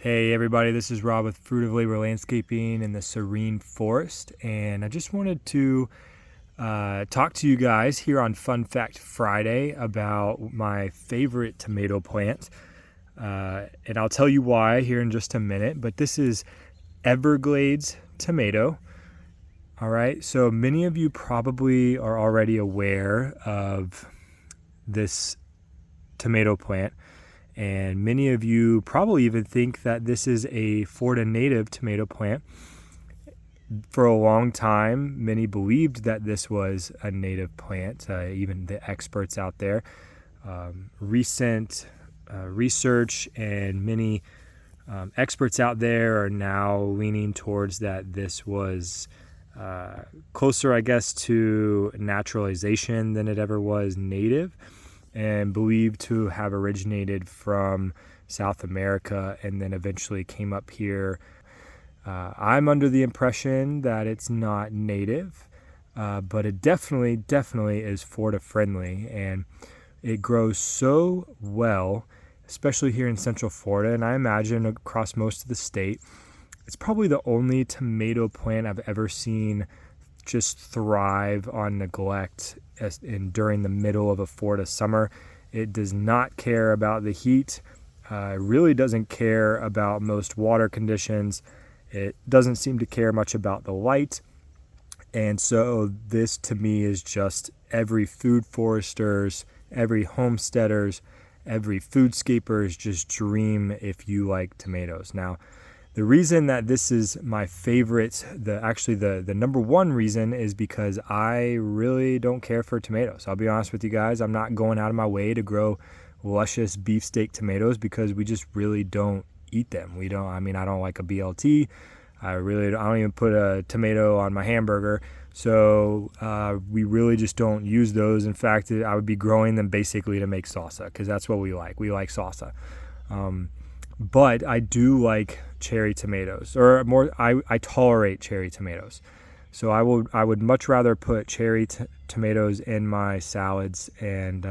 Hey everybody, this is Rob with Fruit of Labor Landscaping in the Serene Forest, and I just wanted to talk to you guys here on Fun Fact Friday about my favorite tomato plant, and I'll tell you why here in just a minute, but this is Everglades Tomato. All right, so many of you probably are already aware of this tomato plant. And many of you probably even think that this is a Florida native tomato plant. For a long time, many believed that this was a native plant, even the experts out there. Recent research and many experts out there are now leaning towards that this was closer, I guess, to naturalization than it ever was native, and believed to have originated from South America and then eventually came up here. I'm under the impression that it's not native, but it definitely is Florida friendly, and it grows so well, especially here in Central Florida, and I imagine across most of the state. It's probably the only tomato plant I've ever seen just thrive on neglect during the middle of a Florida summer. It does not care about the heat. Really doesn't care about most water conditions. It doesn't seem to care much about the light. And so this to me is just every food forester's, every homesteader's, every foodscaper's just dream if you like tomatoes. Now, the reason that this is my favorite, the number one reason, is because I really don't care for tomatoes. I'll be honest with you guys. I'm not going out of my way to grow luscious beefsteak tomatoes because we just really don't eat them. I don't like a BLT. I don't even put a tomato on my hamburger. So we really just don't use those. In fact, I would be growing them basically to make salsa because that's what we like. We like salsa. But I do like cherry tomatoes, or more, I tolerate cherry tomatoes. So I would much rather put cherry tomatoes in my salads and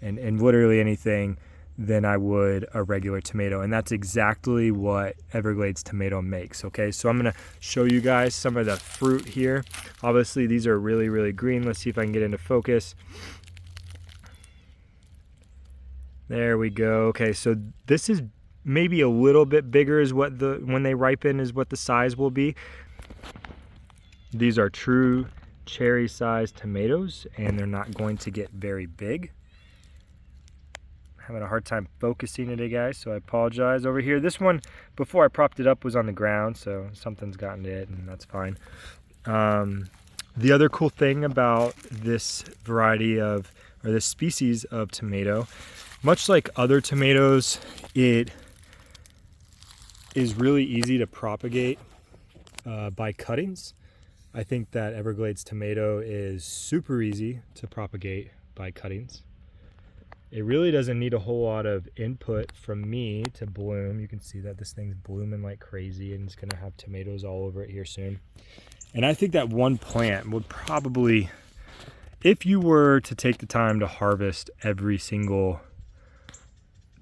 literally anything than I would a regular tomato. And that's exactly what Everglades Tomato makes. Okay, so I'm gonna show you guys some of the fruit here. Obviously these are really, really green. Let's see if I can get into focus. There we go. Okay, so this is maybe a little bit bigger is what when they ripen is what the size will be. These are true cherry sized tomatoes, and they're not going to get very big. I'm having a hard time focusing today, guys, so I apologize. Over here, this one, before I propped it up, was on the ground, so something's gotten to it, and that's fine. The other cool thing about this variety of, or this species of tomato, much like other tomatoes, it is really easy to propagate by cuttings. I think that Everglades tomato is super easy to propagate by cuttings. It really doesn't need a whole lot of input from me to bloom. You can see that this thing's blooming like crazy, and it's gonna have tomatoes all over it here soon. And I think that one plant would probably, if you were to take the time to harvest every single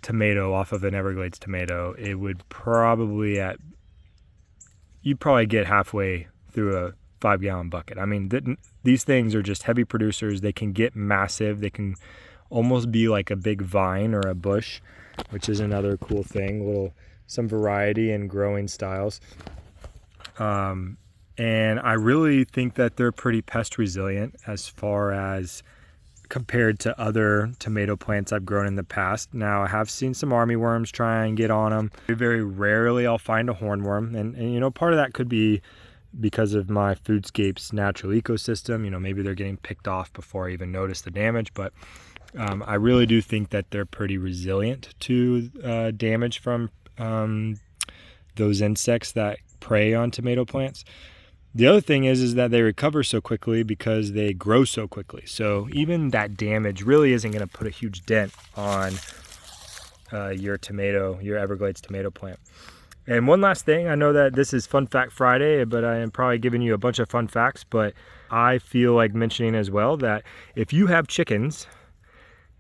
tomato off of an Everglades tomato, it would probably you'd probably get halfway through a 5-gallon bucket. I mean, these things are just heavy producers. They can get massive. They can almost be like a big vine or a bush, which is another cool thing. Some variety in growing styles. And I really think that they're pretty pest resilient as far as compared to other tomato plants I've grown in the past. Now, I have seen some armyworms try and get on them. Very rarely I'll find a hornworm, and part of that could be because of my foodscape's natural ecosystem. Maybe they're getting picked off before I even notice the damage, but I really do think that they're pretty resilient to damage from those insects that prey on tomato plants. The other thing is that they recover so quickly because they grow so quickly. So even that damage really isn't going to put a huge dent on your Everglades tomato plant. And one last thing, I know that this is Fun Fact Friday, but I am probably giving you a bunch of fun facts, but I feel like mentioning as well that if you have chickens,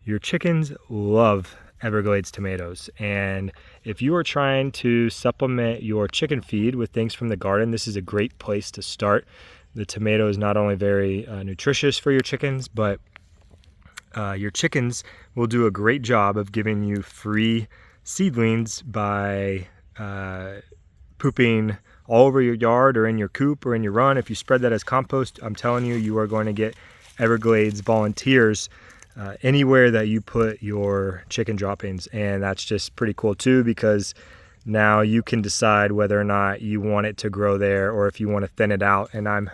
your chickens love Everglades tomatoes. And if you are trying to supplement your chicken feed with things from the garden, this is a great place to start. The tomato is not only very nutritious for your chickens, but your chickens will do a great job of giving you free seedlings by pooping all over your yard or in your coop or in your run. If you spread that as compost, I'm telling you, you are going to get Everglades volunteers anywhere that you put your chicken droppings. And that's just pretty cool too, because now you can decide whether or not you want it to grow there or if you want to thin it out. And I'm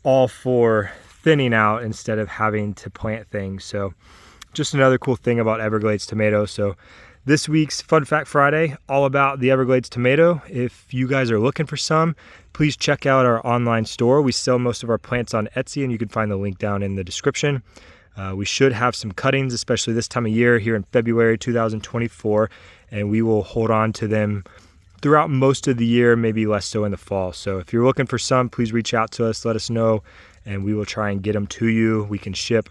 all for thinning out instead of having to plant things. So just another cool thing about Everglades tomato. So this week's Fun Fact Friday, all about the Everglades tomato. If you guys are looking for some, please check out our online store. We sell most of our plants on Etsy, and you can find the link down in the description. We should have some cuttings, especially this time of year here in February 2024, and we will hold on to them throughout most of the year, maybe less so in the fall. So if you're looking for some, please reach out to us, let us know, and we will try and get them to you. We can ship,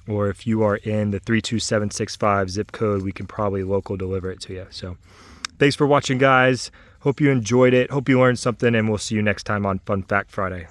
or if you are in the 32765 zip code, we can probably local deliver it to you. So thanks for watching, guys. Hope you enjoyed it. Hope you learned something, and we'll see you next time on Fun Fact Friday.